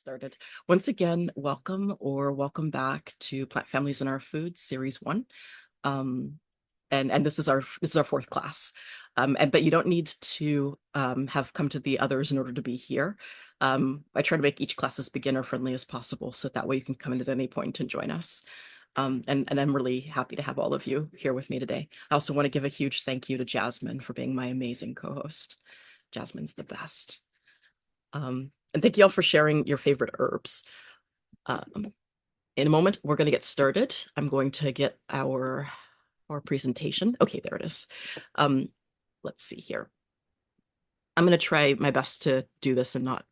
Started. Once again, welcome back to Plant Families in Our Food, Series 1. Um, and this is our fourth class. But you don't need to have come to the others in order to be here. I try to make each class as beginner friendly as possible, so that way you can come in at any point and join us. And I'm really happy to have all of you here with me today. I also want to give a huge thank you to Jasmine for being my amazing co-host. Jasmine's the best. And thank you all for sharing your favorite herbs. Um, in a moment, we're going to get started. I'm going to get our presentation. Okay, there it is. Um, let's see here. I'm going to try my best to do this and not,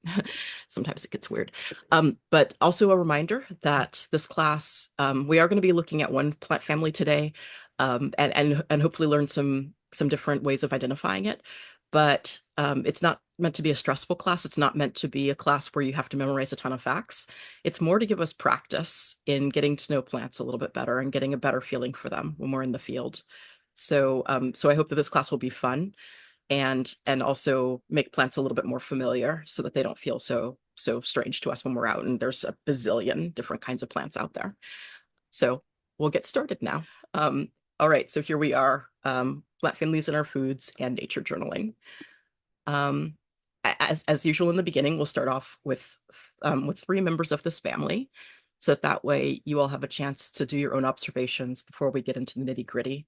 sometimes it gets weird. But also a reminder that this class, we are going to be looking at one plant family today, and hopefully learn some different ways of identifying it. But it's not meant to be a stressful class. It's not meant to be a class where you have to memorize a ton of facts. It's more to give us practice in getting to know plants a little bit better and getting a better feeling for them when we're in the field. So I hope that this class will be fun and also make plants a little bit more familiar so that they don't feel so strange to us when we're out and there's a bazillion different kinds of plants out there. So we'll get started now. All right, so here we are, plant families in our foods and nature journaling. Um, as usual in the beginning, we'll start off with three members of this family. So that way you all have a chance to do your own observations before we get into the nitty gritty.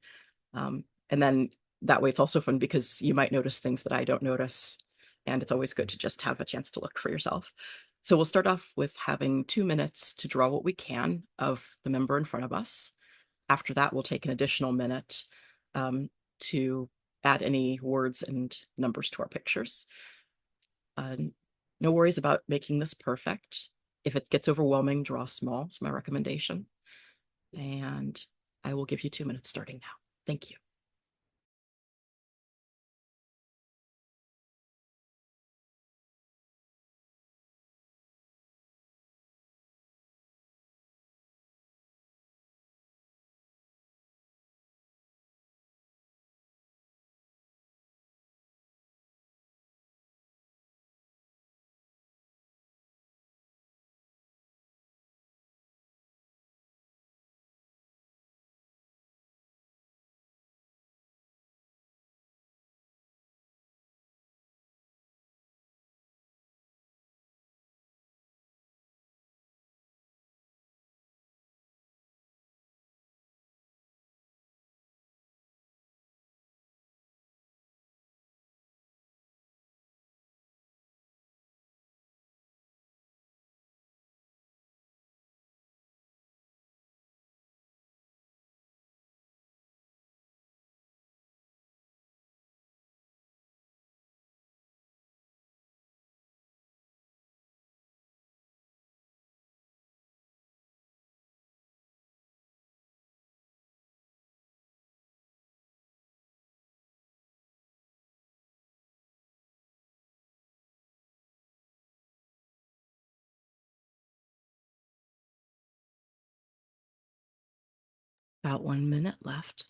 And then that way it's also fun because you might notice things that I don't notice. And it's always good to just have a chance to look for yourself. So we'll start off with having 2 minutes to draw what we can of the member in front of us. After that, we'll take an additional minute to add any words and numbers to our pictures. No worries about making this perfect. If it gets overwhelming, draw small is my recommendation. And I will give you 2 minutes starting now. Thank you. About 1 minute left.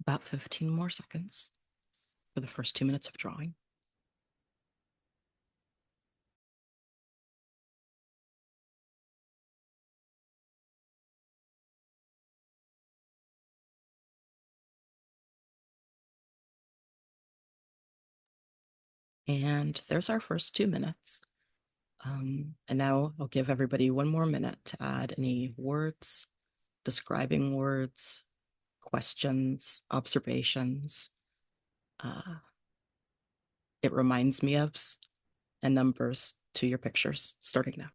About 15 more seconds for the first 2 minutes of drawing. And there's our first 2 minutes. And now I'll give everybody 1 more minute to add any words, describing words, questions, observations. It reminds me of and numbers to your pictures, starting now.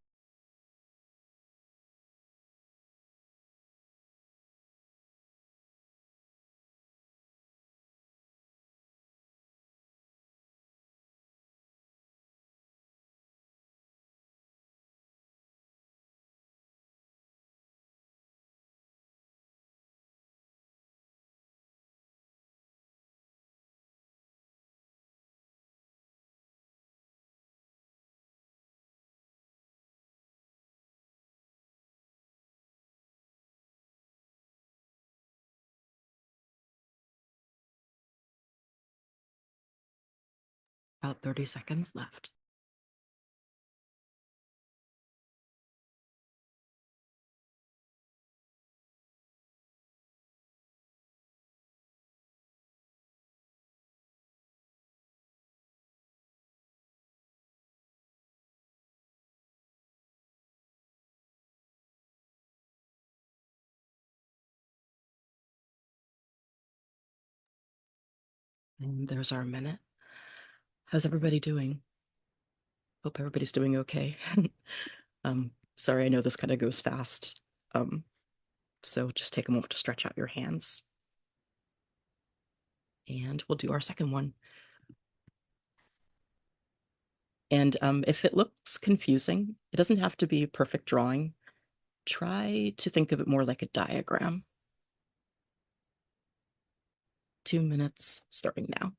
About 30 seconds left. And there's our minute. How's everybody doing? Hope everybody's doing okay. Sorry, I know this kind of goes fast. Um, so just take a moment to stretch out your hands. And we'll do our second one. And if it looks confusing, it doesn't have to be perfect drawing. Try to think of it more like a diagram. 2 minutes starting now.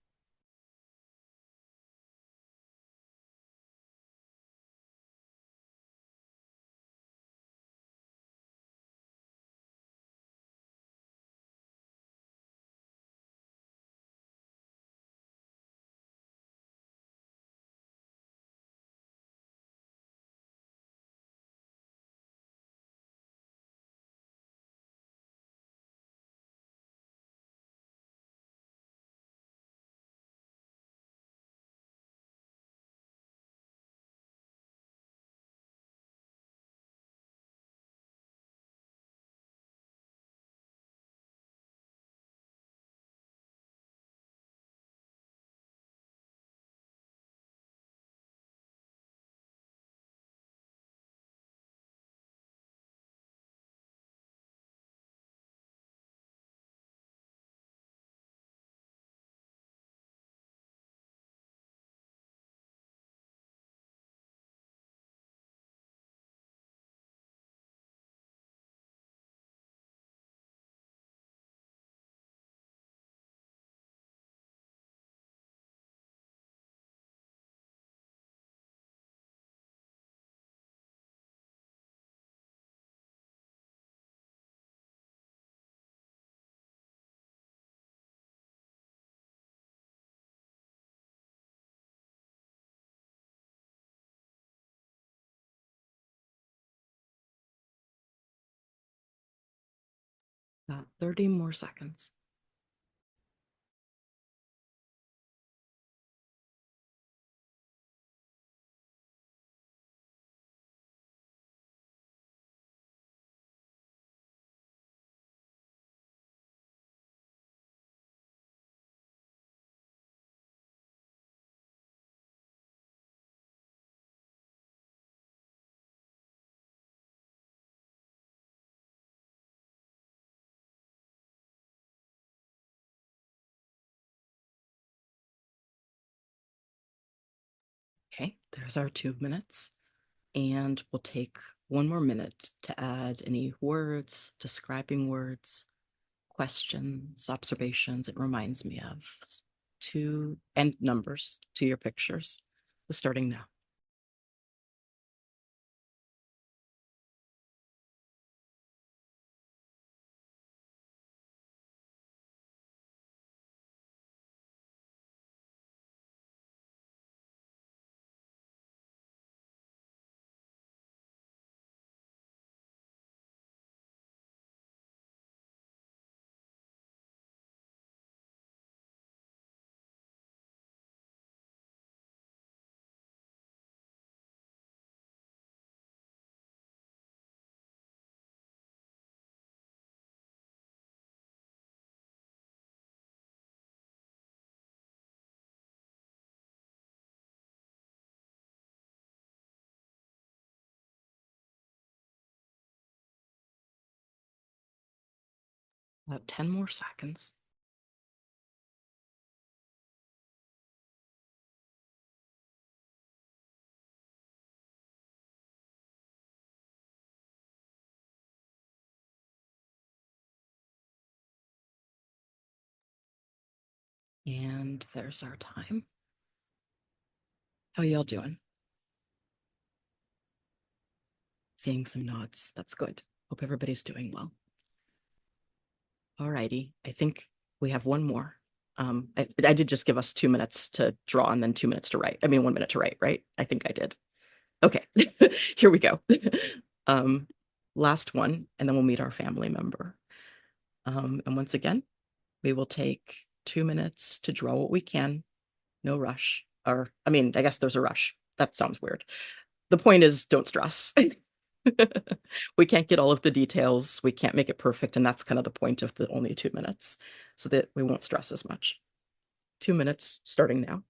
About 30 more seconds. Okay, there's our 2 minutes. And we'll take one more minute to add any words, describing words, questions, observations it reminds me of, to and numbers to your pictures. Starting now. About 10 more seconds. And there's our time. How y'all doing? Seeing some nods. That's good. Hope everybody's doing well. Alrighty. I think we have one more. I did just give us 2 minutes to draw and then 2 minutes to write. I mean, 1 minute to write, right? I think I did. Okay, here we go. Um, Last one, and then we'll meet our family member. And once again, we will take 2 minutes to draw what we can. No rush. Or, I mean, I guess there's a rush. That sounds weird. The point is, don't stress. We can't get all of the details. We can't make it perfect. And that's kind of the point of the only 2 minutes, so that we won't stress as much. 2 minutes starting now.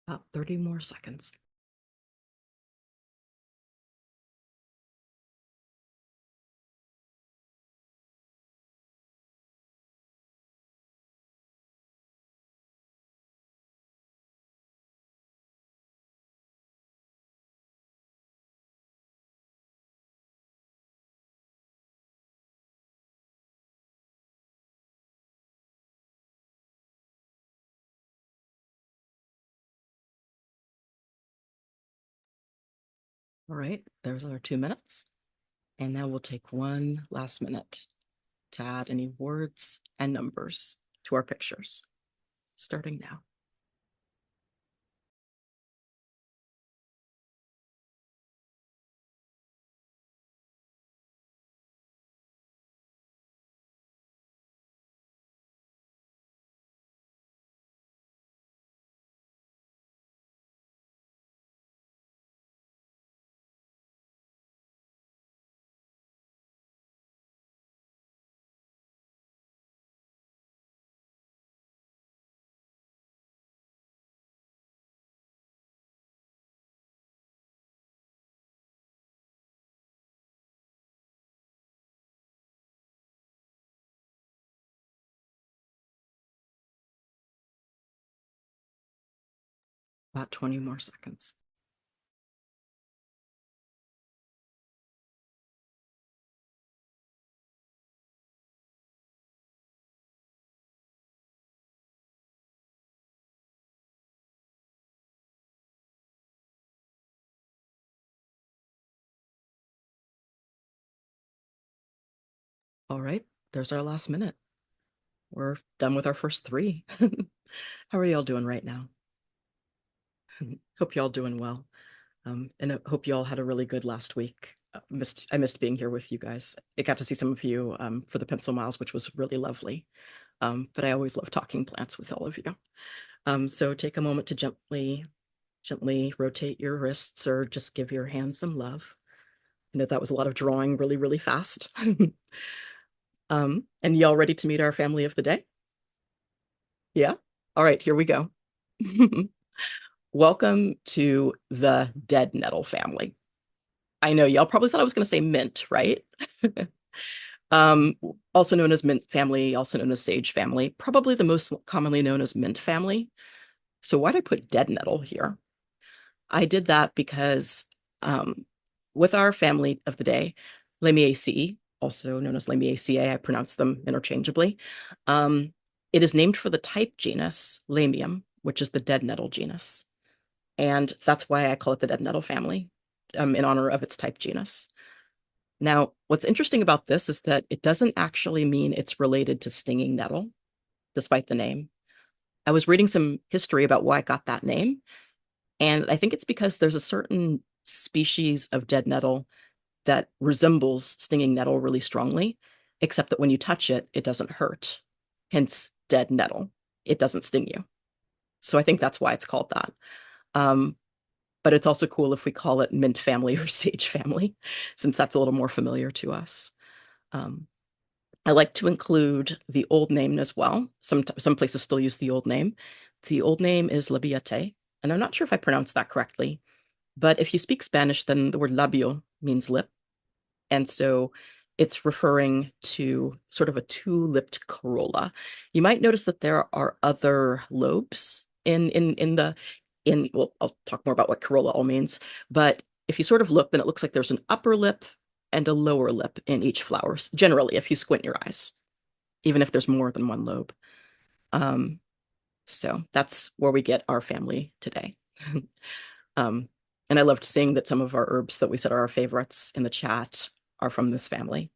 About 30 more seconds. All right, there's our 2 minutes. And now we'll take one last minute to add any words and numbers to our pictures, starting now. About 20 more seconds. All right, there's our last minute. We're done with our first three. How are y'all doing right now? Hope y'all doing well. And I hope you all had a really good last week. I missed being here with you guys. I got to see some of you for the pencil miles, which was really lovely. But I always love talking plants with all of you. So take a moment to gently rotate your wrists or just give your hands some love. I know that was a lot of drawing really, really fast. And y'all ready to meet our family of the day? Yeah? All right, here we go. Welcome to the dead nettle family. I know y'all probably thought I was going to say mint, right? Um, Also known as mint family, also known as sage family, probably the most commonly known as mint family. So why'd I put dead nettle here? I did that because um, with our family of the day, Lamiaceae, also known as Lamiaceae. I pronounce them interchangeably. Um, it is named for the type genus Lamium, which is the dead nettle genus. And that's why I call it the dead nettle family, in honor of its type genus. Now, what's interesting about this is that it doesn't actually mean it's related to stinging nettle, despite the name. I was reading some history about why it got that name, and I think it's because there's a certain species of dead nettle that resembles stinging nettle really strongly, except that when you touch it, it doesn't hurt. Hence, dead nettle. It doesn't sting you. So I think that's why it's called that. Um, but it's also cool if we call it mint family or sage family, since that's a little more familiar to us. Um, I like to include the old name as well. Some places still use the old name. The old name is Labiate, and I'm not sure if I pronounced that correctly. But if you speak Spanish, then the word labio means lip. And so it's referring to sort of a two-lipped corolla. You might notice that there are other lobes in well, I'll talk more about what corolla all means, but if you sort of look, then it looks like there's an upper lip and a lower lip in each flower, generally, if you squint your eyes, even if there's more than one lobe. Um, so that's where we get our family today. Um, and I loved seeing that some of our herbs that we said are our favorites in the chat are from this family.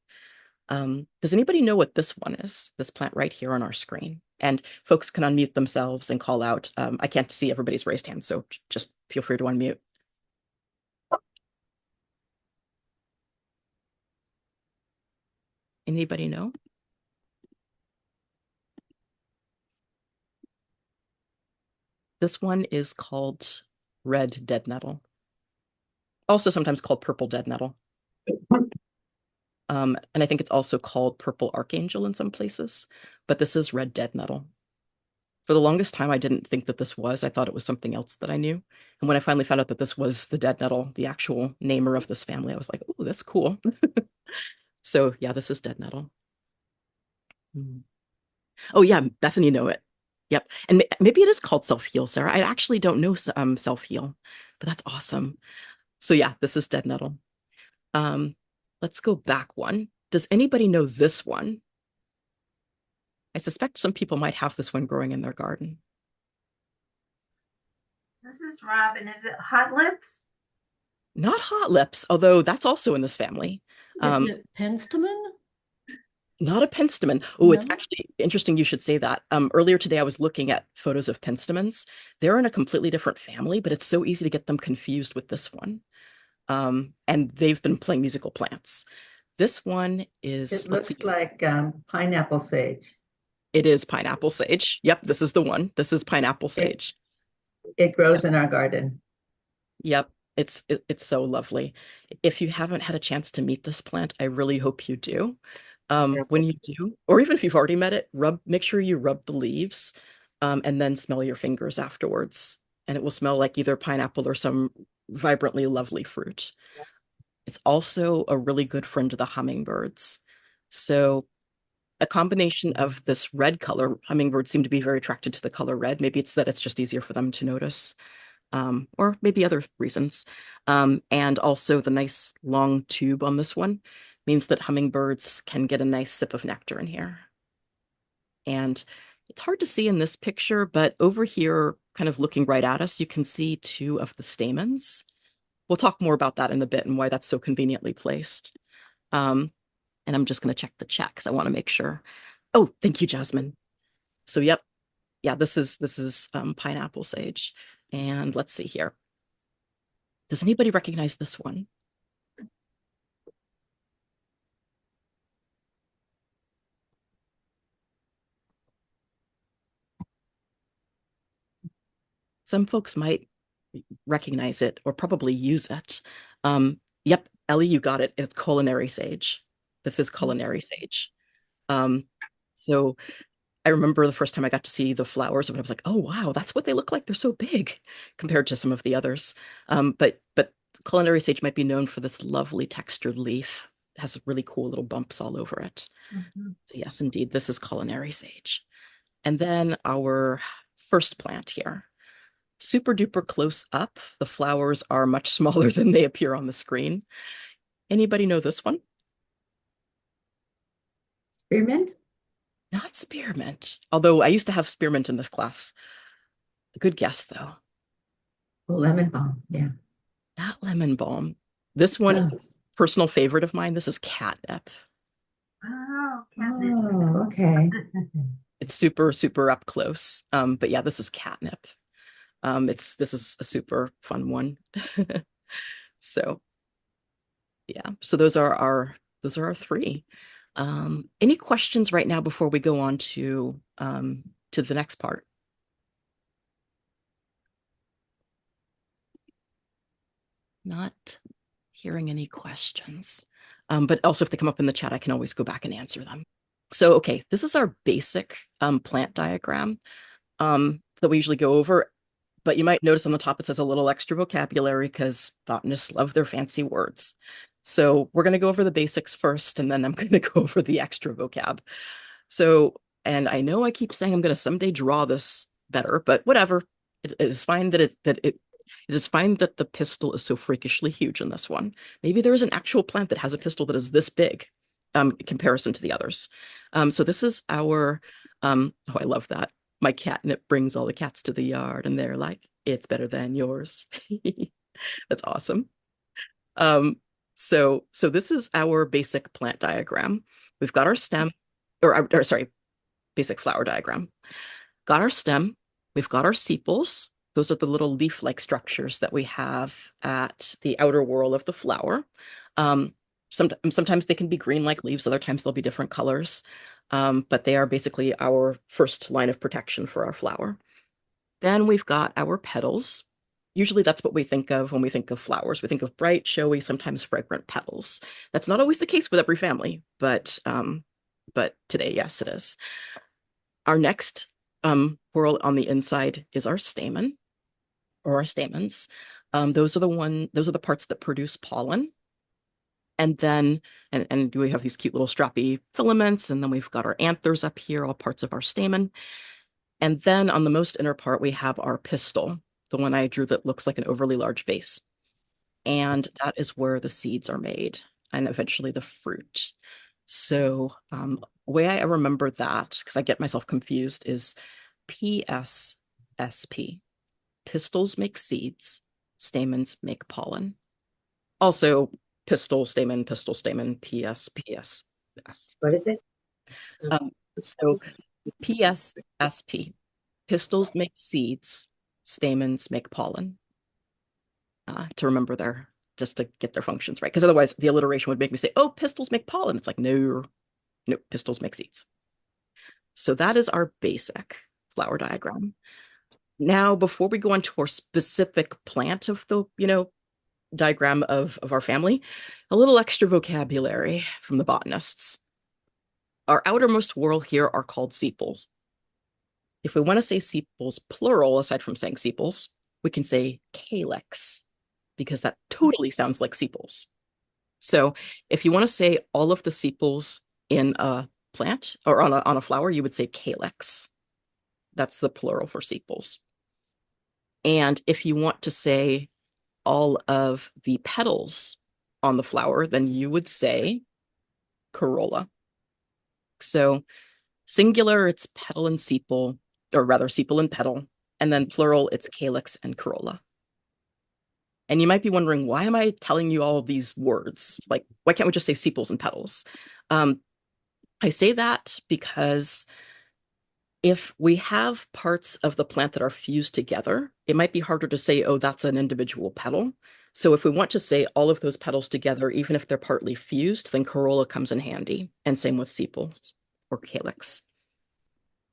Does anybody know what this one is? This plant right here on our screen. And folks can unmute themselves and call out. I can't see everybody's raised hand, so just feel free to unmute. Anybody know? This one is called red dead nettle, also sometimes called purple dead nettle. And I think it's also called purple archangel in some places, but this is red dead nettle. For the longest time, I didn't think that this was. I thought it was something else that I knew. And when I finally found out that this was the dead nettle, the actual namer of this family, I was like, oh, that's cool. So yeah, this is dead nettle. Mm. Oh yeah, Bethany know it. Yep. And maybe it is called self-heal, Sarah. I actually don't know self-heal, but that's awesome. So yeah, this is dead nettle. Um, let's go back one. Does anybody know this one? I suspect some people might have this one growing in their garden. This is Robin. Is it hot lips? Not hot lips, although that's also in this family. Um, Penstemon? Not a penstemon. Oh, it's No. actually interesting you should say that. Earlier today, I was looking at photos of penstemons. They're in a completely different family, but it's so easy to get them confused with this one. And they've been playing musical plants. This one is, It let's see, looks like pineapple sage. it is pineapple sage. Yep, this is the one. This is pineapple It, sage. it grows Yep. in our garden. Yep, it's so lovely. If you haven't had a chance to meet this plant, I really hope you do. When you do, or even if you've already met it, make sure you rub the leaves, and then smell your fingers afterwards, and it will smell like either pineapple or some vibrantly lovely fruit. It's also a really good friend to the hummingbirds. So a combination of this red color, hummingbirds seem to be very attracted to the color red. Maybe it's that it's just easier for them to notice, or maybe other reasons. And also the nice long tube on this one means that hummingbirds can get a nice sip of nectar in here. And it's hard to see in this picture, but over here, kind of looking right at us, you can see two of the stamens. We'll talk more about that in a bit and why that's so conveniently placed. Um, and I'm just going to check the chat because I want to make sure. Oh, thank you, Jasmine. So, yep, yeah, this is pineapple sage. And let's see here. Does anybody recognize this one? Some folks might recognize it or probably use it. Yep, Ellie, you got it. It's culinary sage. This is culinary sage. Um, so I remember the first time I got to see the flowers of it, I was like, oh wow, that's what they look like. They're so big compared to some of the others. But culinary sage might be known for this lovely textured leaf. It has really cool little bumps all over it. Mhm. Yes, indeed, this is culinary sage. And then our first plant here. Super duper close up, the flowers are much smaller than they appear on the screen. Anybody know this one? Spearmint? Not spearmint, although I used to have spearmint in this class. Good guess, though. Oh, lemon balm. Yeah. Not lemon balm. This one, Oh, personal favorite of mine, this is catnip. Oh, catnip. oh, okay. It's super, super up close. But yeah, this is catnip. This is a super fun one. So yeah, so those are our three. Any questions right now before we go on to the next part? Not hearing any questions. But also if they come up in the chat, I can always go back and answer them. So okay, this is our basic plant diagram that we usually go over. But you might notice on the top it says a little extra vocabulary because botanists love their fancy words. So we're going to go over the basics first, and then I'm going to go over the extra vocab. So, and I know I keep saying I'm going to someday draw this better, but whatever. It is fine it is fine that the pistil is so freakishly huge in this one. Maybe there is an actual plant that has a pistil that is this big, in comparison to the others. So this is our oh, I love that. My catnip brings all the cats to the yard, and they're like, it's better than yours. That's awesome. Um, so this is our basic plant diagram. We've got our stem, or sorry, basic flower diagram. Got our stem. We've got our sepals. Those are the little leaf-like structures that we have at the outer whorl of the flower. Um, sometimes they can be green like leaves, other times they'll be different colors. But they are basically our first line of protection for our flower. Then we've got our petals. Usually that's what we think of when we think of flowers. We think of bright, showy, sometimes fragrant petals. That's not always the case with every family, but today, yes, it is. Our next whorl on the inside is our stamen or our stamens. Those are the parts that produce pollen. And then, and we have these cute little strappy filaments, and then we've got our anthers up here, all parts of our stamen. And then on the most inner part, we have our pistil, the one I drew that looks like an overly large vase. And that is where the seeds are made and eventually the fruit. So, way I remember that, because I get myself confused, is PSSP. Pistils make seeds, stamens make pollen. Also, pistil, stamen, PS, PS. Yes. What is it? Um, so PSSP. Pistils make seeds, stamens make pollen. To remember just to get their functions right. Because otherwise, the alliteration would make me say, oh, pistils make pollen. It's like, no, no, pistils make seeds. So that is our basic flower diagram. Now, before we go on to our specific plant of the, diagram of our family, a little extra vocabulary from the botanists. Our outermost whorl here are called sepals. If we want to say sepals plural, aside from saying sepals, we can say calyx, because that totally sounds like sepals. So if you want to say all of the sepals in a plant or on a flower, you would say calyx. That's the plural for sepals. And if you want to say all of the petals on the flower, then you would say corolla. So singular, it's petal and sepal, or rather sepal and petal, and then plural, it's calyx and corolla. And you might be wondering, why am I telling you all of these words? Like, why can't we just say sepals and petals? I say that because if we have parts of the plant that are fused together, it might be harder to say, oh, that's an individual petal. So if we want to say all of those petals together, even if they're partly fused, then corolla comes in handy. And same with sepals or calyx.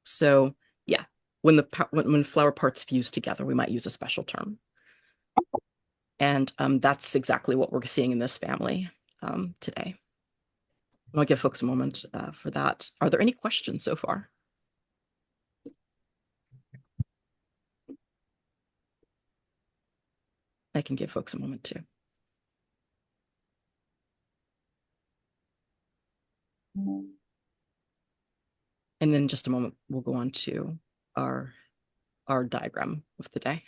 So yeah, when flower parts fuse together, we might use a special term. And that's exactly what we're seeing in this family today. I'll give folks a moment for that. Are there any questions so far? I can give folks a moment too. And in just a moment, we'll go on to our diagram of the day.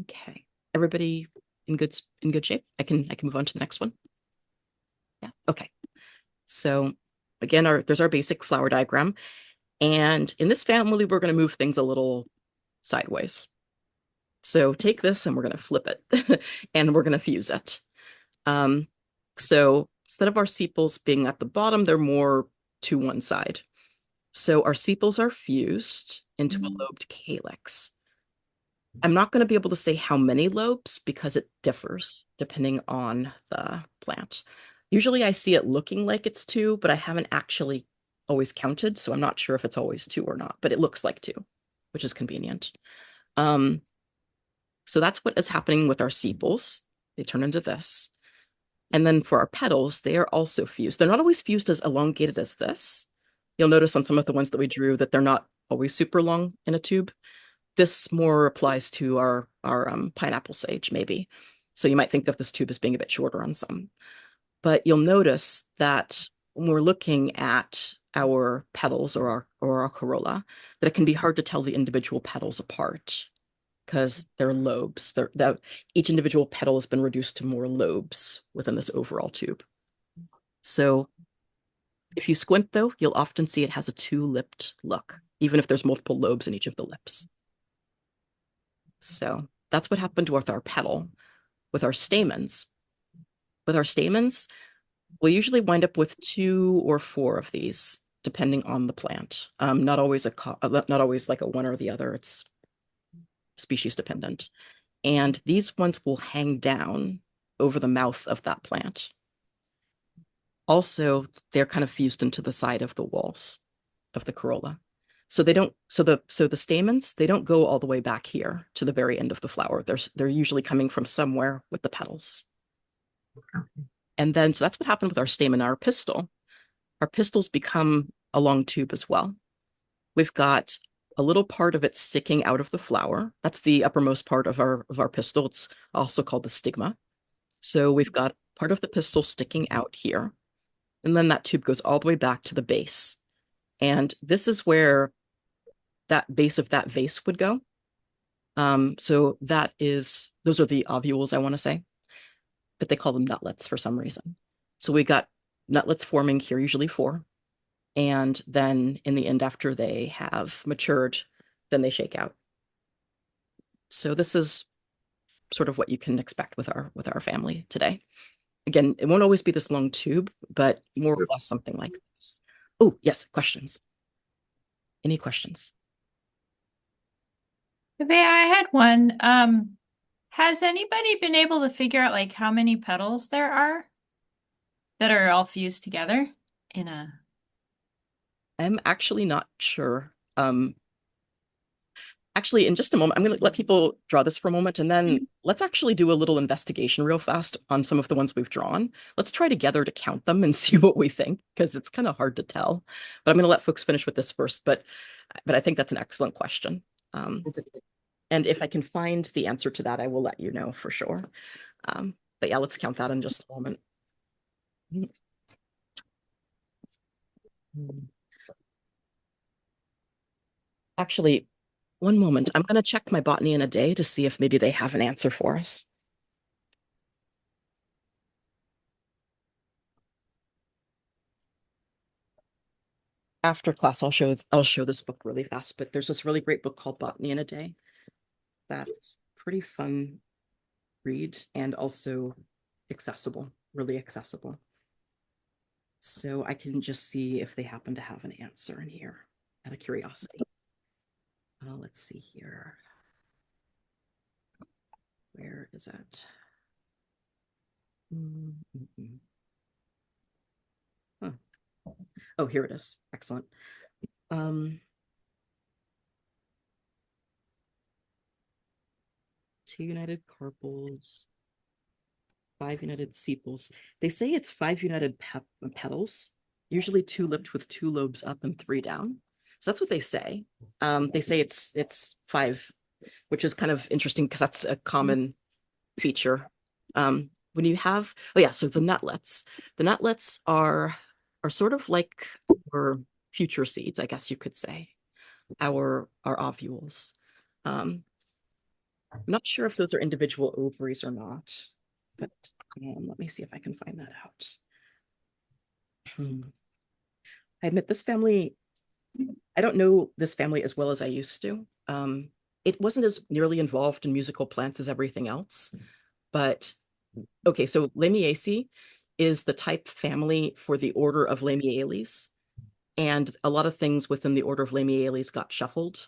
Okay. Everybody in good shape? I can move on to the next one. Yeah. Okay. So again, there's our basic flower diagram. And in this family, we're going to move things a little sideways. So take this and we're going to flip it and we're going to fuse it. So instead of our sepals being at the bottom, they're more to one side. So our sepals are fused into a lobed calyx. I'm not going to be able to say how many lobes because it differs depending on the plant. Usually I see it looking like it's two, but I haven't actually always counted, so I'm not sure if it's always two or not, but it looks like two, which is convenient. Um, so that's what is happening with our sepals. They turn into this. And then for our petals, they are also fused. They're not always fused as elongated as this. You'll notice on some of the ones that we drew that they're not always super long in a tube. This more applies to our pineapple sage, maybe. So you might think of this tube as being a bit shorter on some. But you'll notice that when we're looking at our petals or our corolla, that it can be hard to tell the individual petals apart because they're lobes. Each individual petal has been reduced to more lobes within this overall tube. So if you squint, though, you'll often see it has a two-lipped look, even if there's multiple lobes in each of the lips. So that's what happened with our petal. With our stamens, we'll usually wind up with 2 or 4 of these, depending on the plant. Not always like a one or the other. It's species dependent. And these ones will hang down over the mouth of that plant. Also, they're kind of fused into the side of the walls of the corolla. So they don't, so the stamens, they don't go all the way back here to the very end of the flower. They're usually coming from somewhere with the petals. And then, so that's what happened with our stamen, our pistil. Our pistils become a long tube as well. We've got a little part of it sticking out of the flower. That's the uppermost part of our pistil. It's also called the stigma. So we've got part of the pistil sticking out here. And then that tube goes all the way back to the base. And this is where that base of that vase would go. So those are the ovules, I want to say, but they call them nutlets for some reason. So we got nutlets forming here, usually 4. And then in the end, after they have matured, then they shake out. So this is sort of what you can expect with our family today. Again, it won't always be this long tube, but more or less something like this. Oh, yes, questions. Any questions? Okay, I had one. Has anybody been able to figure out like how many petals there are that are all fused together in a... I'm actually not sure. Actually, in just a moment, I'm going to let people draw this for a moment, and then let's actually do a little investigation real fast on some of the ones we've drawn. Let's try together to count them and see what we think, because it's kind of hard to tell. But I'm going to let folks finish with this first, but I think that's an excellent question. And if I can find the answer to that, I will let you know for sure. But yeah, let's count that in just a moment. Actually, one moment. I'm going to check my botany in a day to see if maybe they have an answer for us. After class, I'll show this book really fast, but there's this really great book called Botany in a Day. That's pretty fun read and also accessible, really accessible. So I can just see if they happen to have an answer in here out of curiosity. Let's see here. Where is it? Huh. Oh, here it is. Excellent. 2 united carpels, 5 united sepals. They say it's 5 united petals, usually 2-lipped with 2 lobes up and 3 down. So that's what they say. They say it's 5, which is kind of interesting because that's a common feature. When you have, oh yeah, so the nutlets. The nutlets are sort of like our future seeds, I guess you could say, our ovules. not sure if those are individual ovaries or not, but let me see if I can find that out. I admit this family, I don't know this family as well as I used to. It wasn't as nearly involved in musical plants as everything else, but okay, so Lamiaceae is the type family for the order of Lamiales, and a lot of things within the order of Lamiales got shuffled,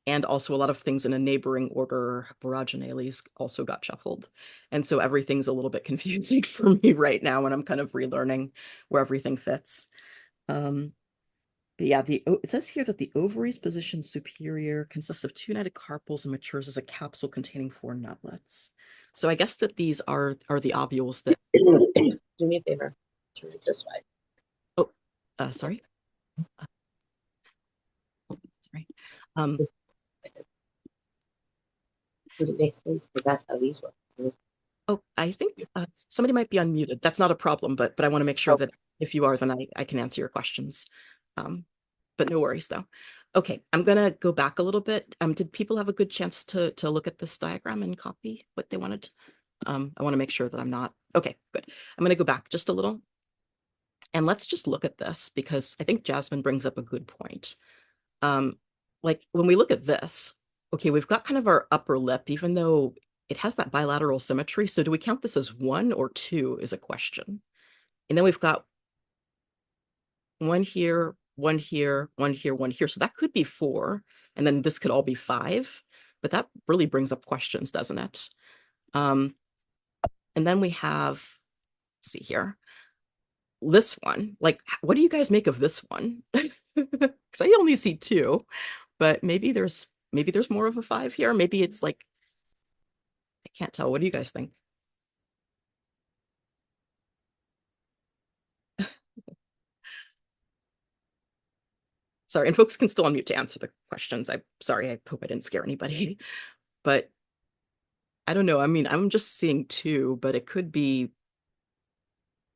and also a lot of things in a neighboring order, Boraginales, also got shuffled. And so everything's a little bit confusing for me right now, and I'm kind of relearning where everything fits. Um, but yeah, it says here that the ovaries position superior consists of two netted carpels and matures as a capsule containing four nutlets. So I guess that these are the ovules that. Do me a favor. Turn it this way. Oh, sorry. Sorry. Um, Would it make sense? Because that's how these work. oh, I think somebody might be unmuted. That's not a problem, but I want to make sure that if you are, then I can answer your questions. But no worries though. Okay, I'm gonna go back a little bit. Did people have a good chance to look at this diagram and copy what they wanted? I want to make sure that I'm not. Okay, good. I'm gonna go back just a little. And let's just look at this because I think Jasmine brings up a good point. Um, like when we look at this, okay, we've got kind of our upper lip, even though it has that bilateral symmetry. So do we count this as one or two is a question. And then we've got one here, one here, one here, one here. So that could be four. And then this could all be five. But that really brings up questions, doesn't it? And then we have, let's see here, this one. Like, what do you guys make of this one? Because I only see two, but maybe there's more of a five here. Maybe it's like, I can't tell. What do you guys think? Sorry, and folks can still unmute to answer the questions. I'm sorry, I hope I didn't scare anybody. But I don't know. I mean, I'm just seeing two, but it could be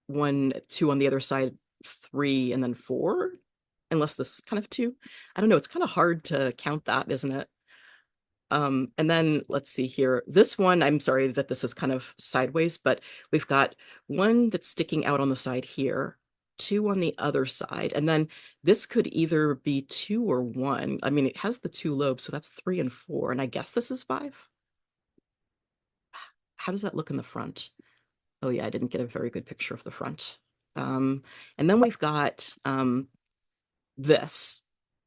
one, two on the other side, three, and then four, unless this is kind of two. I don't know. It's kind of hard to count that, isn't it? And then let's see here. This one, I'm sorry that this is kind of sideways, but we've got one that's sticking out on the side here, two on the other side, and then this could either be two or one. I mean, it has the two lobes, so that's three and four, and I guess this is five. How does that look in the front? Oh yeah, I didn't get a very good picture of the front. And then we've got this.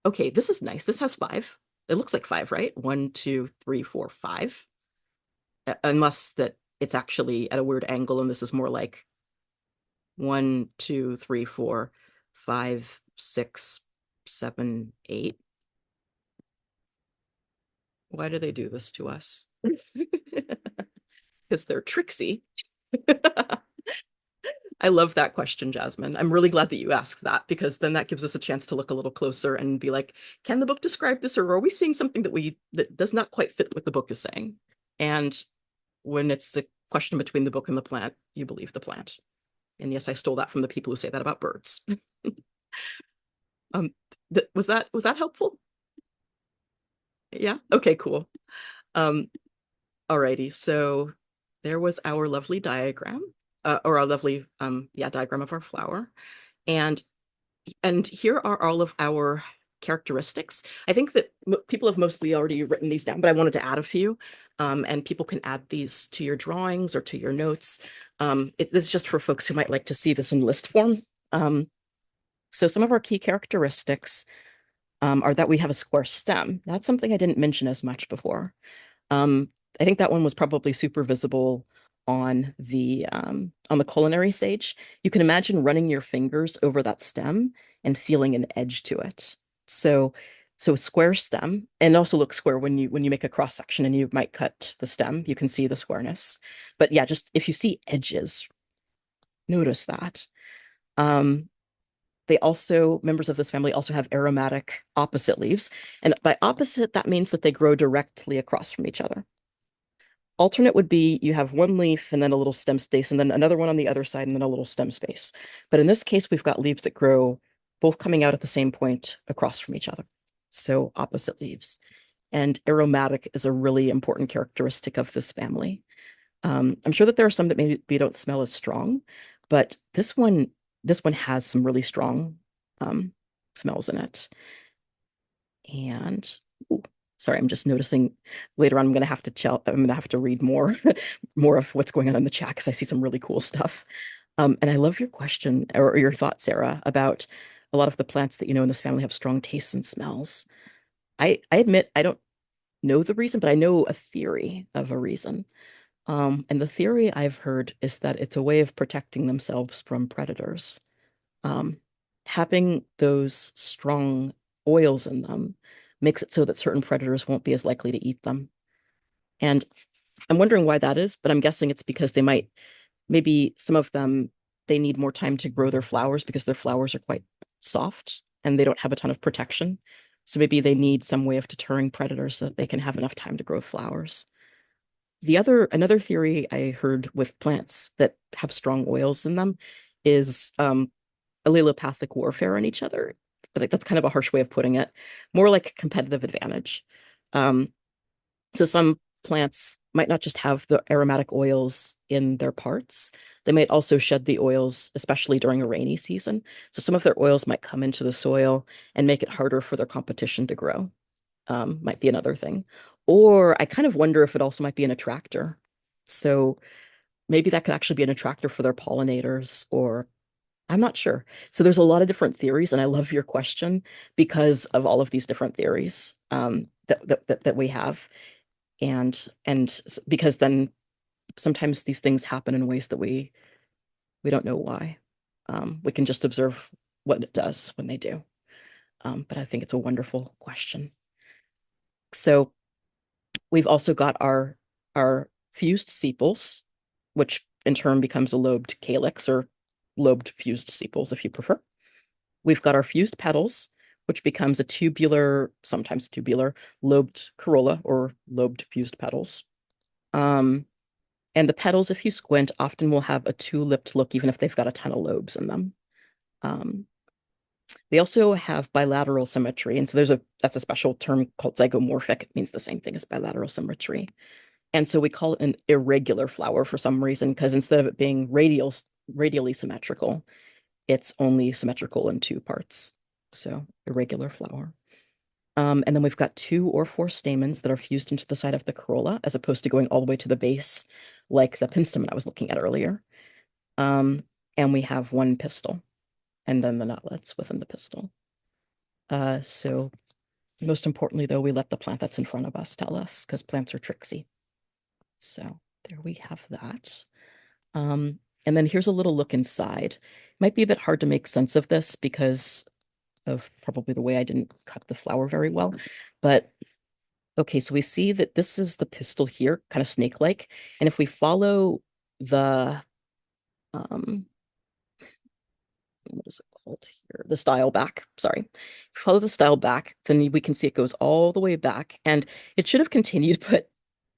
Okay, this is nice. This has five. It looks like five, right? One, two, three, four, five. Unless that it's actually at a weird angle and this is more like one, two, three, four, five, six, seven, eight. Why do they do this to us? Because they're tricksy. I love that question, Jasmine. I'm really glad that you asked that because then that gives us a chance to look a little closer and be like, can the book describe this, or are we seeing something that does not quite fit what the book is saying? And when it's the question between the book and the plant, you believe the plant. And yes, I stole that from the people who say that about birds. um, was that helpful? Yeah. Okay. Cool. Alrighty. So there was our lovely diagram, or our lovely diagram of our flower, and here are all of our characteristics. I think that people have mostly already written these down, but I wanted to add a few, and people can add these to your drawings or to your notes. This is just for folks who might like to see this in list form. So some of our key characteristics are that we have a square stem. That's something I didn't mention as much before. I think that one was probably super visible on the culinary sage. You can imagine running your fingers over that stem and feeling an edge to it. So a square stem, and also looks square when you make a cross section and you might cut the stem, you can see the squareness. But yeah, just if you see edges, notice that. Members of this family also have aromatic opposite leaves. And by opposite, that means that they grow directly across from each other. Alternate would be you have one leaf and then a little stem space, and then another one on the other side, and then a little stem space. But in this case, we've got leaves that grow both coming out at the same point across from each other. So opposite leaves. And aromatic is a really important characteristic of this family. I'm sure that there are some that maybe don't smell as strong, but this one has some really strong um, smells in it. And ooh, sorry, I'm just noticing later on I'm gonna have to read more more of what's going on in the chat because I see some really cool stuff. And I love your question or your thought, Sarah, about a lot of the plants that you know in this family have strong tastes and smells. I admit I don't know the reason, but I know a theory of a reason. And the theory I've heard is that it's a way of protecting themselves from predators. Um, Having those strong oils in them makes it so that certain predators won't be as likely to eat them. And I'm wondering why that is, but I'm guessing it's because maybe some of them, they need more time to grow their flowers because their flowers are quite soft and they don't have a ton of protection. So maybe they need some way of deterring predators so that they can have enough time to grow flowers. Another theory I heard with plants that have strong oils in them is allelopathic warfare on each other. But like, that's kind of a harsh way of putting it. More like competitive advantage. Um, so some plants might not just have the aromatic oils in their parts. They might also shed the oils, especially during a rainy season. So some of their oils might come into the soil and make it harder for their competition to grow. Might be another thing. Or I kind of wonder if it also might be an attractor. So maybe that could actually be an attractor for their pollinators, or I'm not sure. So there's a lot of different theories, and I love your question because of all of these different theories that we have, and because then sometimes these things happen in ways that we don't know why. We can just observe what it does when they do. But I think it's a wonderful question. So we've also got our fused sepals, which in turn becomes a lobed calyx or lobed fused sepals if you prefer. We've got our fused petals, which becomes a tubular, sometimes tubular, lobed corolla or lobed fused petals. Um, and the petals, if you squint, often will have a two-lipped look, even if they've got a ton of lobes in them. Um, they also have bilateral symmetry, and so that's a special term called zygomorphic. It means the same thing as bilateral symmetry. And so we call it an irregular flower for some reason, because instead of it being radially symmetrical, it's only symmetrical in two parts. So irregular flower. And then we've got two or four stamens that are fused into the side of the corolla, as opposed to going all the way to the base, like the penstemon I was looking at earlier. Um, and we have one pistil, and then the nutlets within the pistil. So most importantly, though, we let the plant that's in front of us tell us, because plants are tricksy. So there we have that. And then here's a little look inside. Might be a bit hard to make sense of this because of probably the way I didn't cut the flower very well. But okay, so we see that this is the pistil here, kind of snake-like. And if we follow the um what is it called here? The style back, sorry. If we follow the style back, then we can see it goes all the way back. And it should have continued, but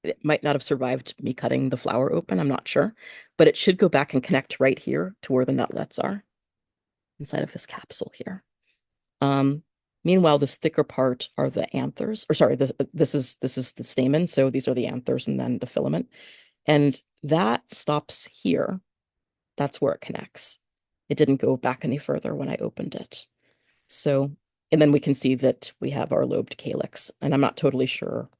it might not have survived me cutting the flower open. I'm not sure. But it should go back and connect right here to where the nutlets are inside of this capsule here. Um, Meanwhile, this thicker part are the anthers, or sorry, this is the stamen. So these are the anthers and then the filament. And that stops here. That's where it connects. It didn't go back any further when I opened it. So, and then we can see that we have our lobed calyx, and I'm not totally sure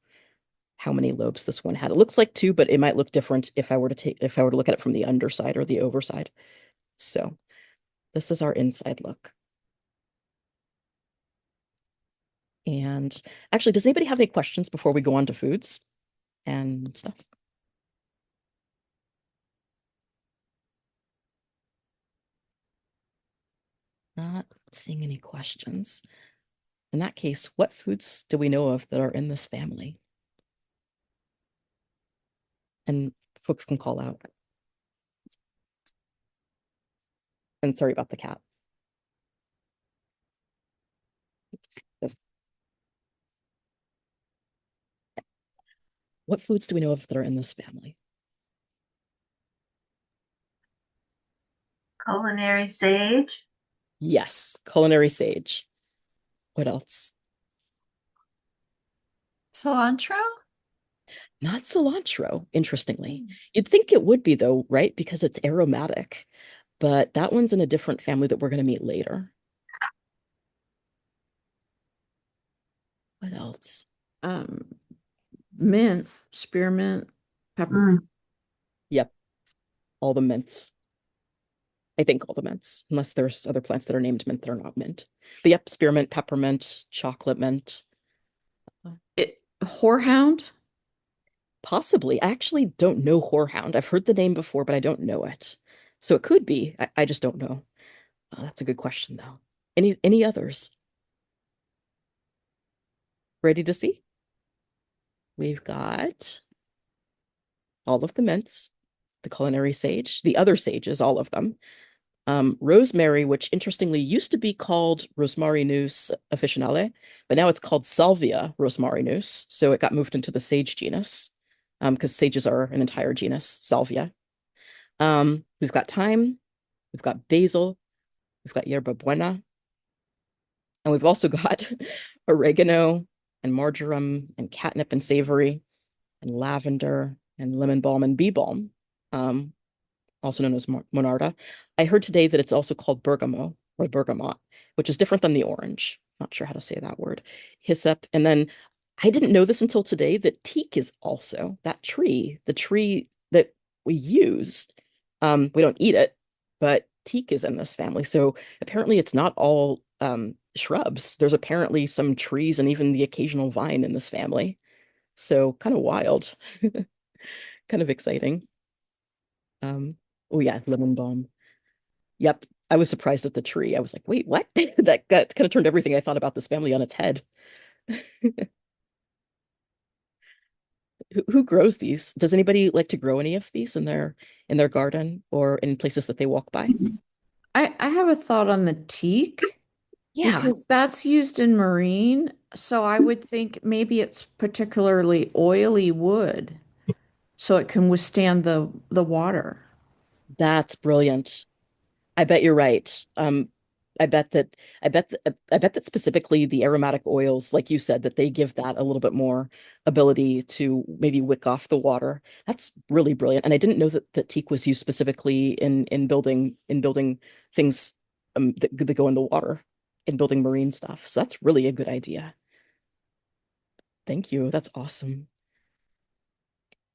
how many lobes this one had. It looks like two, but it might look different if I were to look at it from the underside or the overside. So this is our inside look. And actually, does anybody have any questions before we go on to foods and stuff? Not seeing any questions. In that case, what foods do we know of that are in this family? And folks can call out. And sorry about the cat. What foods do we know of that are in this family? Culinary sage. Yes, culinary sage. What else? Cilantro? Not cilantro, interestingly. You'd think it would be though, right? Because it's aromatic. But that one's in a different family that we're going to meet later. What else? Um, mint, spearmint, pepper. Mm. Yep, all the mints. I think all the mints, unless there's other plants that are named mint that are not mint. But yep, spearmint, peppermint, chocolate mint. Horehound. Possibly. I actually don't know horehound. I've heard the name before, but I don't know it. So it could be. I just don't know. That's a good question, though. Any others? Ready to see? We've got all of the mints, the culinary sage, the other sages, all of them. Rosemary, which interestingly used to be called Rosmarinus officinale, but now it's called Salvia rosmarinus. So it got moved into the sage genus, because sages are an entire genus, Salvia. We've got thyme, we've got basil, we've got yerba buena, and we've also got oregano and marjoram and catnip and savory and lavender and lemon balm and bee balm, um, also known as monarda. I heard today that it's also called bergamot or bergamot, which is different than the orange. Not sure how to say that word. Hyssop. And then I didn't know this until today that teak is also that tree, the tree that we use. We don't eat it, but teak is in this family. So apparently it's not all shrubs. There's apparently some trees and even the occasional vine in this family. So kind of wild, kind of exciting. Oh yeah, lemon balm. Yep. I was surprised at the tree. I was like, wait, what? That kind of turned everything I thought about this family on its head. Who grows these? Does anybody like to grow any of these in their garden or in places that they walk by? I have a thought on the teak Yeah, because that's used in marine. So I would think maybe it's particularly oily wood, so it can withstand the water. that's brilliant. I bet you're right. I bet that I bet that specifically the aromatic oils, like you said, that they give that a little bit more ability to maybe wick off the water. That's really brilliant. And I didn't know that teak was used specifically in building things that go in the water, in building marine stuff. So that's really a good idea. Thank you. That's awesome.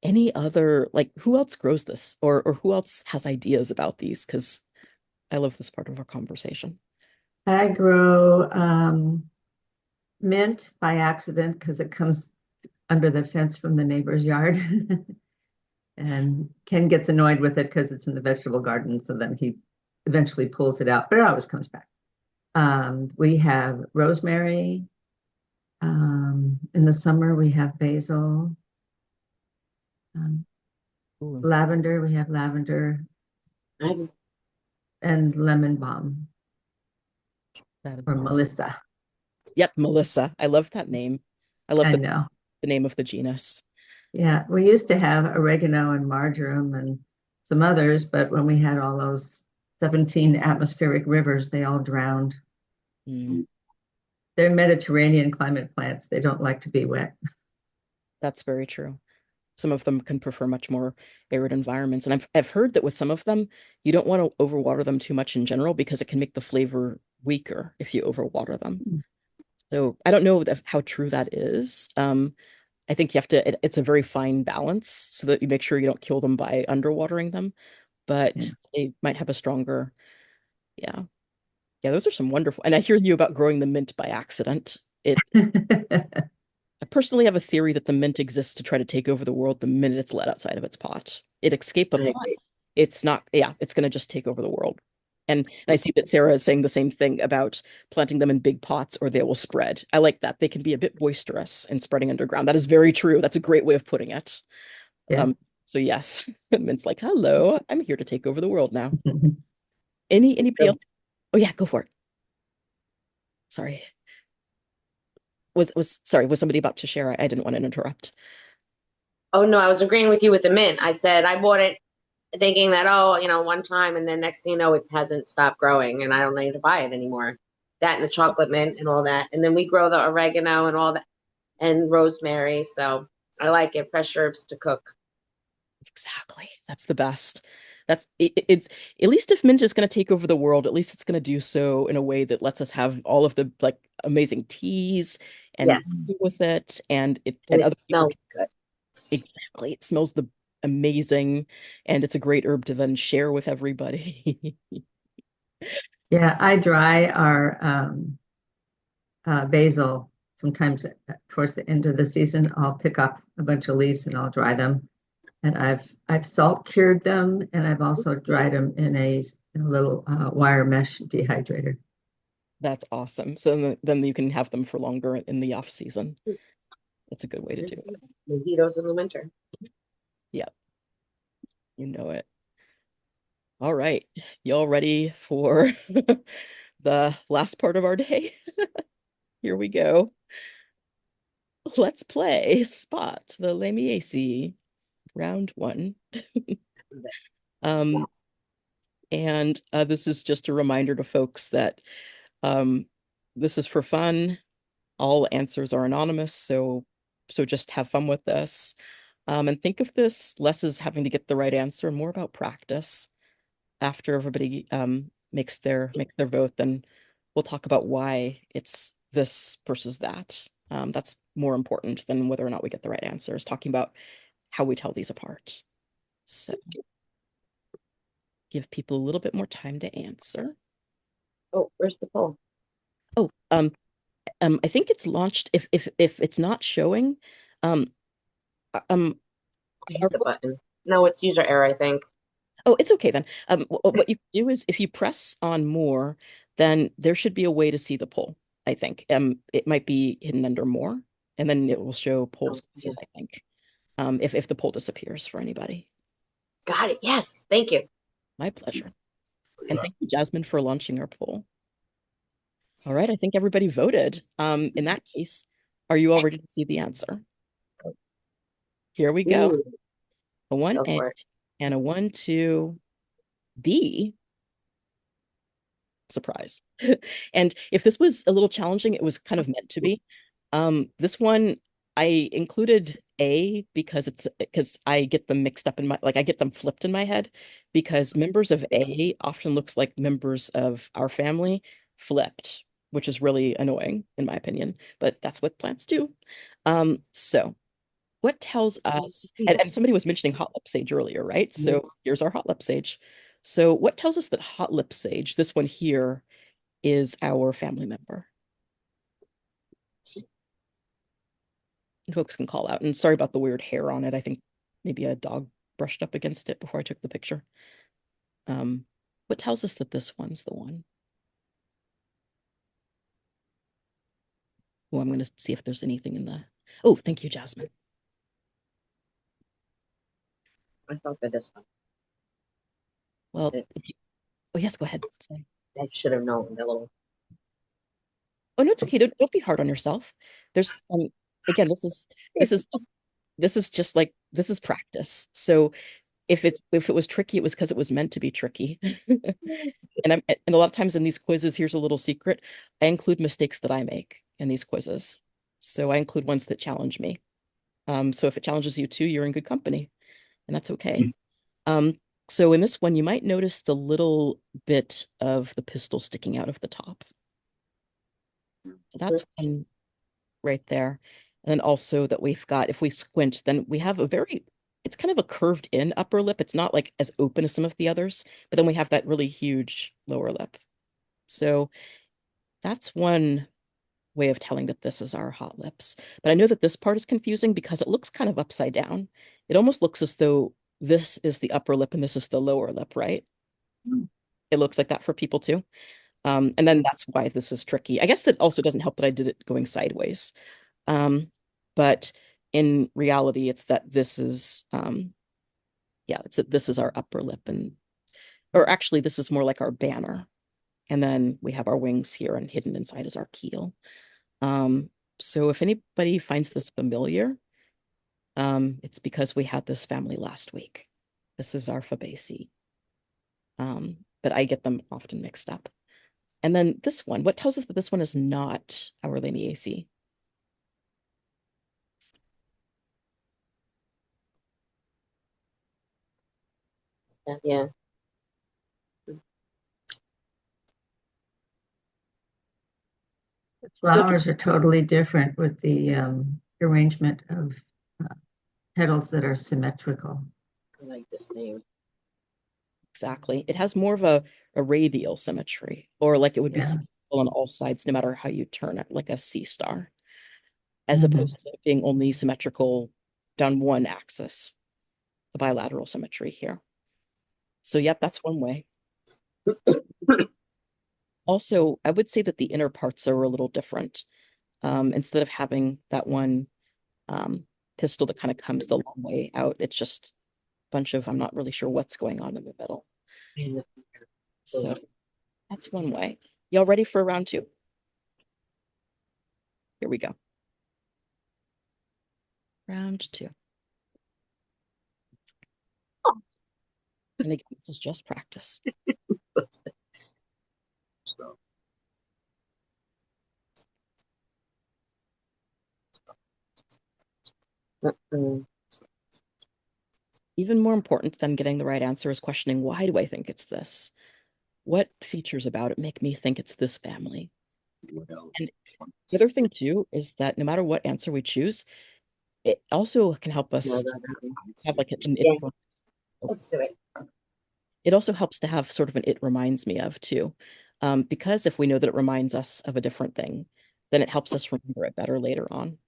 Any other, like, who else grows this, or who else has ideas about these? Because I love this part of our conversation. I grow mint by accident because it comes under the fence from the neighbor's yard. And Ken gets annoyed with it because it's in the vegetable garden. So then he eventually pulls it out, but it always comes back. We have rosemary. In the summer, we have basil. Um, Ooh, lavender, we have lavender I'm and lemon balm that is or awesome. Melissa. Yep, Melissa. I love that name. I love I know. the name of the genus. Yeah, we used to have oregano and marjoram and some others, but when we had all those 17 atmospheric rivers, they all drowned. Mm, They're Mediterranean climate plants. They don't like to be wet. that's very true. Some of them can prefer much more arid environments. And I've heard that with some of them, you don't want to overwater them too much in general because it can make the flavor weaker if you overwater them. So I don't know how true that is. I think you have to, it's a very fine balance so that you make sure you don't kill them by underwatering them, Yeah. but they might have a stronger, yeah. Yeah, those are some wonderful. And I hear you about growing the mint by accident. I personally have a theory that the mint exists to try to take over the world the minute it's let outside of its pot. It escaped a I pot. agree. It's not, yeah, it's going to just take over the world. And I see that Sarah is saying the same thing about planting them in big pots or they will spread. I like that. They can be a bit boisterous and spreading underground. That is very true. That's a great way of putting it. Yeah. So yes, Mint's like, hello, I'm here to take over the world now. Anybody else? Oh yeah, go for it. Sorry. Was somebody about to share? I didn't want to interrupt. Oh no, I was agreeing with you with the mint. I said I bought it thinking that, oh, one time, and then next thing you know, it hasn't stopped growing, and I don't need to buy it anymore. That and the chocolate mint and all that, and then we grow the oregano and all that. and rosemary. So I like it. Fresh herbs to cook. Exactly. That's the best. It's at least if mint is going to take over the world, at least it's going to do so in a way that lets us have all of the like amazing teas Yeah. and with it, and And it other people smells good. exactly. It smells the amazing, and it's a great herb to then share with everybody. Yeah, I dry our basil. Sometimes towards the end of the season, I'll pick up a bunch of leaves and I'll dry them. And I've salt cured them, and I've also dried them in a little wire mesh dehydrator. That's awesome. So then you can have them for longer in the off season. That's a good way to do it. Mojitos in the winter. Yeah, you know it. All right. Y'all ready for the last part of our day? Here we go. Let's play Spot the Lamiaceae, round one. Um, and this is just a reminder to folks that um, this is for fun. All answers are anonymous, so just have fun with this. And think of this less as having to get the right answer and more about practice. After everybody makes their vote, then we'll talk about why it's this versus that. That's more important than whether or not we get the right answers, talking about how we tell these apart. So give people a little bit more time to answer. Oh, where's the poll? Oh, I think it's launched. If it's not showing, um, um, I hit the button. No, it's user error, I think. oh, it's okay then. What you do is if you press on more, then there should be a way to see the poll, I think. It might be hidden under more, and then it will show polls quizzes, I think. If the poll disappears for anybody. Got it. Yes. Thank you. My pleasure. And thank you, Jasmine, for launching our poll. All right, I think everybody voted. In that case, are you all ready to see the answer? Here we go. Ooh, A one go A for it. and a 1, 2, B. Surprise. And if this was a little challenging, it was kind of meant to be. This one I included A because I get them mixed up in my like I get them flipped in my head because members of A often looks like members of our family flipped, which is really annoying in my opinion, but that's what plants do. So what tells us, and somebody was mentioning hot lip sage earlier, right? So here's our hot lip sage. So what tells us that hot lip sage, this one here, is our family member? Folks can call out. And sorry about the weird hair on it. I think maybe a dog brushed up against it before I took the picture. Um, what tells us that this one's the one? Oh, I'm going to see if there's anything in the. Oh, thank you, Jasmine. I thought for this one. Well, oh yes, go ahead. Say. I should have known the little. Oh no, it's okay. Don't be hard on yourself. There's again, this is just like this is practice. So if it was tricky, it was because it was meant to be tricky. And a lot of times in these quizzes, here's a little secret. I include mistakes that I make in these quizzes. So I include ones that challenge me. So if it challenges you too, you're in good company, and that's okay. Um, so in this one, you might notice the little bit of the pistil sticking out of the top. So that's one right there. And then also that we've got, if we squint, then we have it's kind of a curved in upper lip. It's not like as open as some of the others, but then we have that really huge lower lip. So that's one way of telling that this is our hot lips. But I know that this part is confusing because it looks kind of upside down. It almost looks as though this is the upper lip and this is the lower lip, right? It looks like that for people too. And then that's why this is tricky. I guess that also doesn't help that I did it going sideways. But in reality, it's that this is, yeah, it's that this is our upper lip or actually this is more like our banner. And then we have our wings here and hidden inside is our keel. So if anybody finds this familiar, it's because we had this family last week. This is our Fabaceae. But I get them often mixed up. And then this one, what tells us that this one is not our Lamiaceae? Yeah. The flowers are totally different with the arrangement of uh, petals that are symmetrical. I like this name. Exactly. It has more of a radial symmetry, or like it would be Yeah. symmetrical on all sides, no matter how you turn it, like a sea star, as Mhm. opposed to it being only symmetrical down one axis, the bilateral symmetry here. So, yep, that's one way. Also, I would say that the inner parts are a little different. Instead of having that one um, pistil that kind of comes the long way out, it's just a bunch of, I'm not really sure what's going on in the middle. So that's one way. Y'all ready for round two? Here we go. Round two. And again, this is just practice. Mm-mm. Even more important than getting the right answer is questioning, why do I think it's this? What features about it make me think it's this family? And the other thing too is that no matter what answer we choose, it also can help No, us that one. have like an Yeah, it. let's do it. It also helps to have sort of an it reminds me of too. Because if we know that it reminds us of a different thing, then it helps us remember it better later on.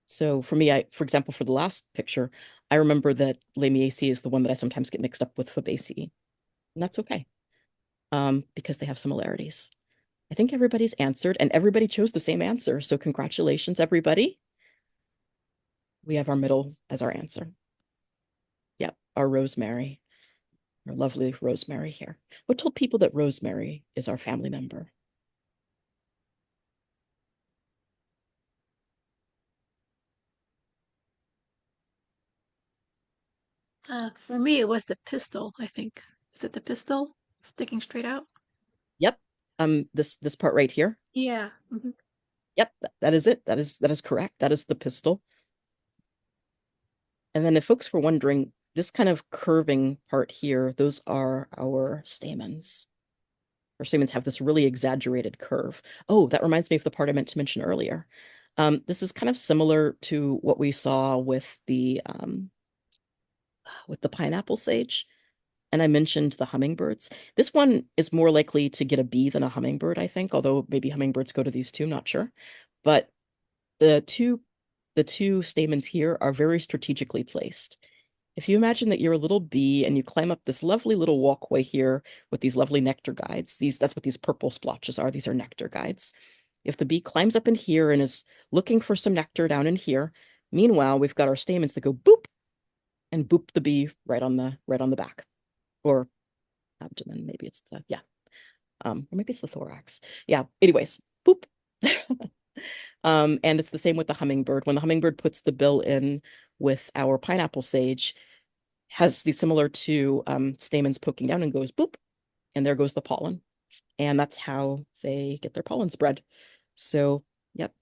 So for me, for example, for the last picture, I remember that Lamiaceae is the one that I sometimes get mixed up with Fabaceae, and that's okay, because they have similarities. I think everybody's answered, and everybody chose the same answer. So congratulations, everybody. We have our middle as our answer. Yep, our rosemary, our lovely rosemary here. What told people that rosemary is our family member? For me, it was the pistol, I think. Is it the pistol sticking straight out? Yep. This part right here. Yeah. Yep, that is it. That is correct. That is the pistil. And then if folks were wondering, this kind of curving part here, those are our stamens. Our stamens have this really exaggerated curve. Oh, that reminds me of the part I meant to mention earlier. This is kind of similar to what we saw with the pineapple sage. And I mentioned the hummingbirds. This one is more likely to get a bee than a hummingbird, I think, although maybe hummingbirds go to these two, not sure. But the two stamens here are very strategically placed. If you imagine that you're a little bee and you climb up this lovely little walkway here with these lovely nectar guides, that's what these purple splotches are. These are nectar guides. If the bee climbs up in here and is looking for some nectar down in here, meanwhile, we've got our stamens that go boop and boop the bee right on the back or abdomen. Maybe it's the yeah. Or maybe it's the thorax. Yeah. Anyways, boop. And it's the same with the hummingbird. When the hummingbird puts the bill in with our pineapple sage, has the similar to stamens poking down and goes boop, and there goes the pollen. And that's how they get their pollen spread. So, yep.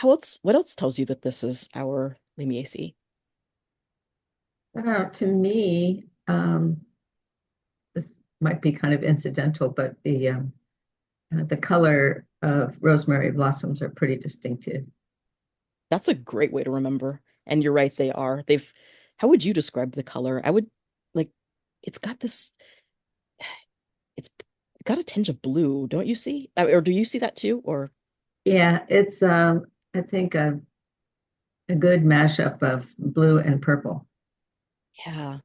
What else tells you that this is our Lamiaceae? To me, this might be kind of incidental, but the color of rosemary blossoms are pretty distinctive. That's a great way to remember. And you're right, they are. How would you describe the color? I would like, it's got this, it's got a tinge of blue, don't you see? Or do you see that too? Or, Yeah, it's I think a good mashup of blue and purple. yeah,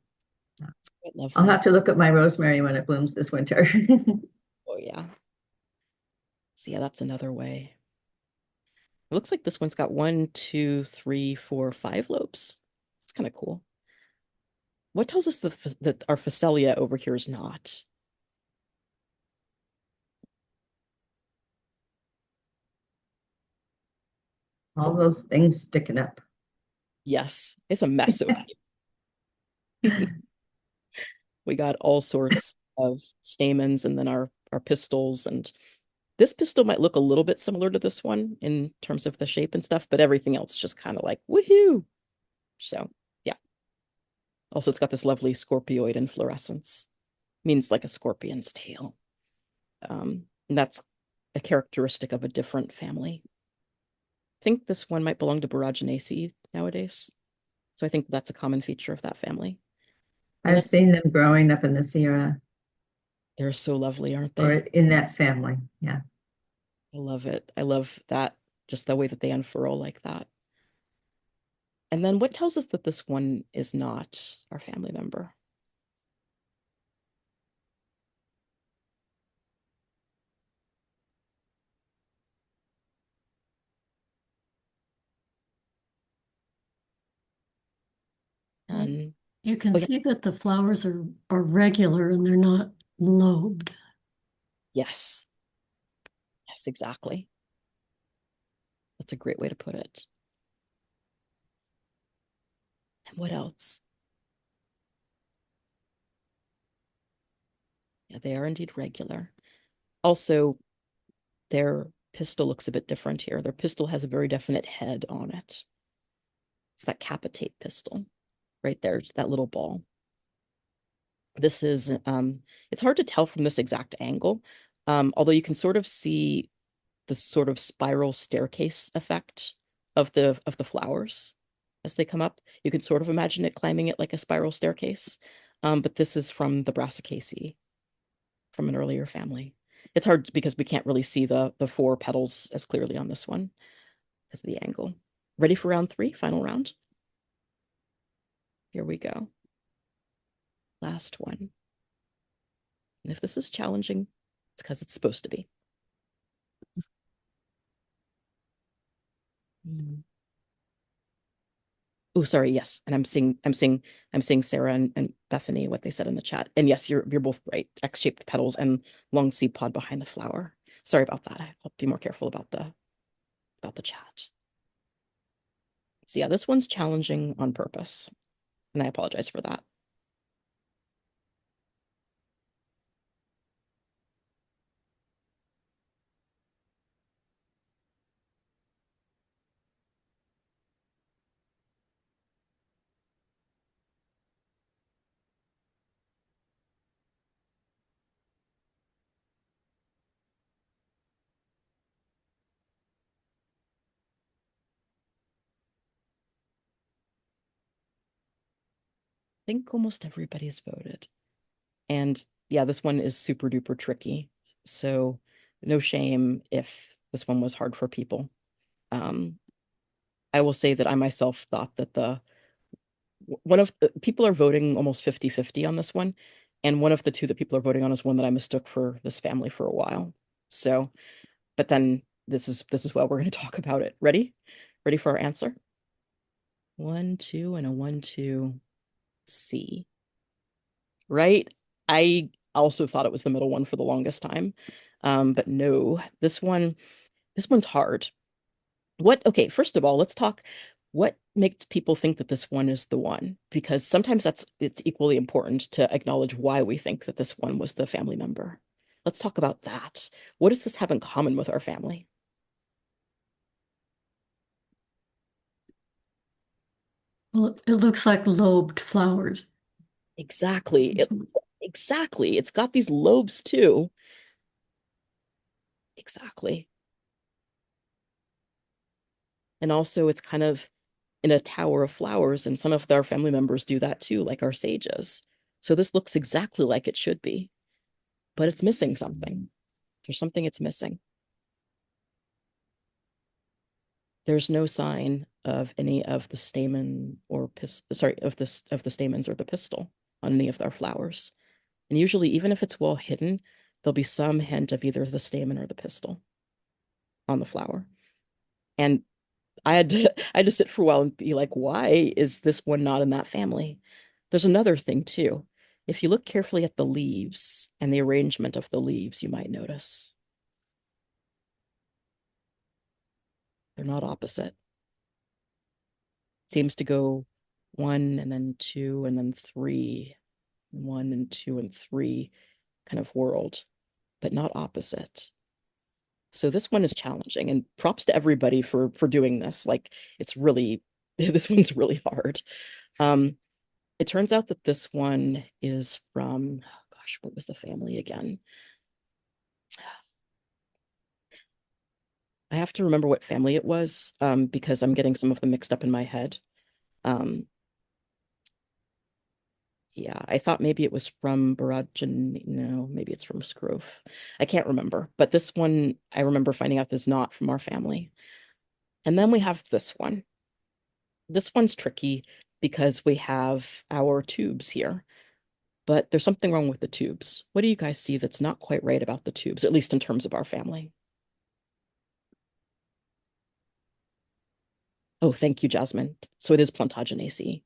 it's quite I'll lovely. have to look at my rosemary when it blooms this winter. Oh, yeah. So, yeah, that's another way. It looks like this one's got one, two, three, four, five lobes. It's kind of cool. What tells us that our Phacelia over here is not? All those things sticking up. Yes, it's a mess over here. We got all sorts of stamens and then our pistils. And this pistil might look a little bit similar to this one in terms of the shape and stuff, but everything else is just kind of like, woohoo. So, yeah. Also, it's got this lovely scorpioid inflorescence. Means like a scorpion's tail. And that's a characteristic of a different family. I think this one might belong to Boraginaceae nowadays. So I think that's a common feature of that family. And I've seen them growing up in the Sierra they're so lovely, aren't or they? in that family. Yeah. I love it. I love that, just the way that they unfurl like that. And then what tells us that this one is not our family member? And You can oh, yeah. see that the flowers are regular and they're not lobed. Yes. Yes, exactly. That's a great way to put it. And what else? Yeah, they are indeed regular. Also, their pistil looks a bit different here. Their pistil has a very definite head on it. It's that capitate pistil right there, it's that little ball. This is, it's hard to tell from this exact angle, although you can sort of see the sort of spiral staircase effect of the flowers as they come up. You can sort of imagine it climbing it like a spiral staircase. But this is from the Brassicaceae, from an earlier family. It's hard because we can't really see the four petals as clearly on this one because of the angle. Ready for round 3, final round? Here we go. Last one. And if this is challenging, it's because it's supposed to be. Oh, sorry, yes. And I'm seeing Sarah and Bethany, what they said in the chat. And yes, you're both right. X-shaped petals and long seed pod behind the flower. Sorry about that. I'll be more careful about the chat. So yeah, this one's challenging on purpose. And I apologize for that. I think almost everybody's voted. And yeah, this one is super duper tricky. So no shame if this one was hard for people. Um, I will say that I myself thought that the one of the people are voting almost 50-50 on this one. And one of the two that people are voting on is one that I mistook for this family for a while. So, but then this is why we're going to talk about it. Ready? Ready for our answer? 1, 2, and a 1, 2, C. Right? I also thought it was the middle one for the longest time. But no, this one's hard. Okay, first of all, let's talk what makes people think that this one is the one, because sometimes it's equally important to acknowledge why we think that this one was the family member. Let's talk about that. What does this have in common with our family? Well, it looks like lobed flowers. Exactly. Exactly. It's got these lobes too. Exactly. And also it's kind of in a tower of flowers, and some of our family members do that too, like our sages. So this looks exactly like it should be, but it's missing something. There's something it's missing. There's no sign of any of the stamen or of the stamens or the pistil on any of our flowers. And usually, even if it's well hidden, there'll be some hint of either the stamen or the pistil on the flower. And I had to sit for a while and be like, why is this one not in that family? There's another thing too. If you look carefully at the leaves and the arrangement of the leaves, you might notice they're not opposite. It seems to go 1 and then 2 and then 3, 1 and 2 and 3 kind of world, but not opposite. So this one is challenging, and props to everybody for doing this. Like, it's really this one's really hard. It turns out that this one is from, oh gosh, what was the family again? I have to remember what family it was, because I'm getting some of them mixed up in my head. Um, yeah, I thought maybe it was from Barajan. No, maybe it's from Scrove. I can't remember. But this one, I remember finding out is not from our family. And then we have this one. This one's tricky because we have our tubes here, but there's something wrong with the tubes. What do you guys see that's not quite right about the tubes, at least in terms of our family? Oh, thank you, Jasmine. So it is Plantagenaceae.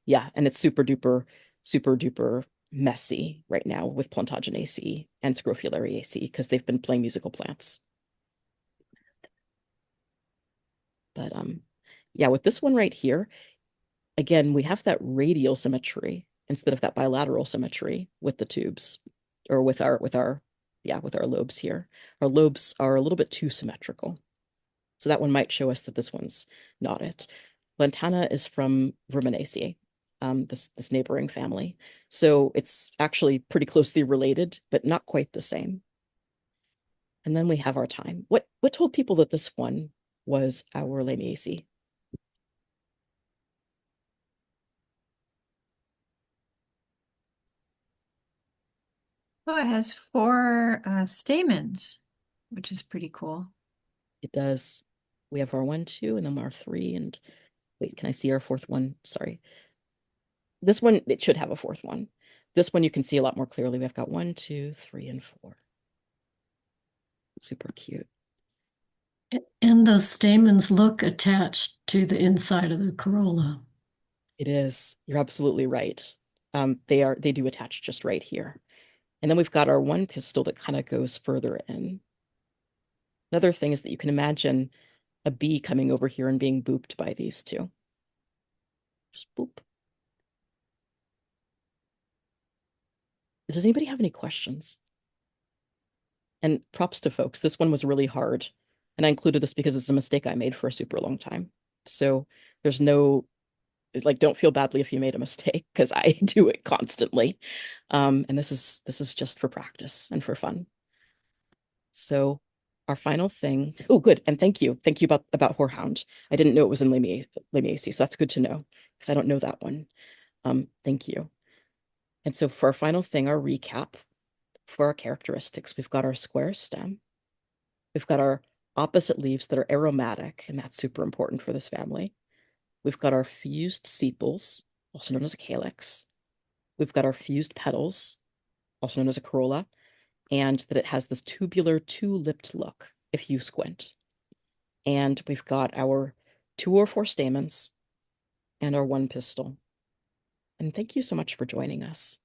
Yeah, and it's super duper messy right now with Plantagenaceae and Scrofulariaceae because they've been playing musical plants. But yeah, with this one right here, again, we have that radial symmetry instead of that bilateral symmetry with the tubes or with our lobes here. Our lobes are a little bit too symmetrical. So that one might show us that this one's not it. Lantana is from Verminaceae, this neighboring family. So it's actually pretty closely related, but not quite the same. And then we have our time. What told people that this one was our Lamiaceae? Oh, it has four stamens, which is pretty cool. It does. We have our 1, 2, and then our 3, and wait, can I see our fourth one? Sorry. This one, it should have a fourth one. This one you can see a lot more clearly. We've got 1, 2, 3, and 4. Super cute. And the stamens look attached to the inside of the corolla. It is. You're absolutely right. They do attach just right here. And then we've got our one pistil that kind of goes further in. Another thing is that you can imagine a bee coming over here and being booped by these two. Just boop. Does anybody have any questions? And props to folks. This one was really hard. And I included this because it's a mistake I made for a super long time. So there's no, like, don't feel badly if you made a mistake because I do it constantly. And this is just for practice and for fun. So our final thing. Oh, good. And thank you. Thank you about Horehound. I didn't know it was in Lamiaceae, so that's good to know because I don't know that one. Thank you. And so for our final thing, our recap for our characteristics, we've got our square stem. We've got our opposite leaves that are aromatic, and that's super important for this family. We've got our fused sepals, also known as a calyx. We've got our fused petals, also known as a corolla, and that it has this tubular two-lipped look if you squint. And we've got our 2 or 4 stamens and our 1 pistil. And thank you so much for joining us.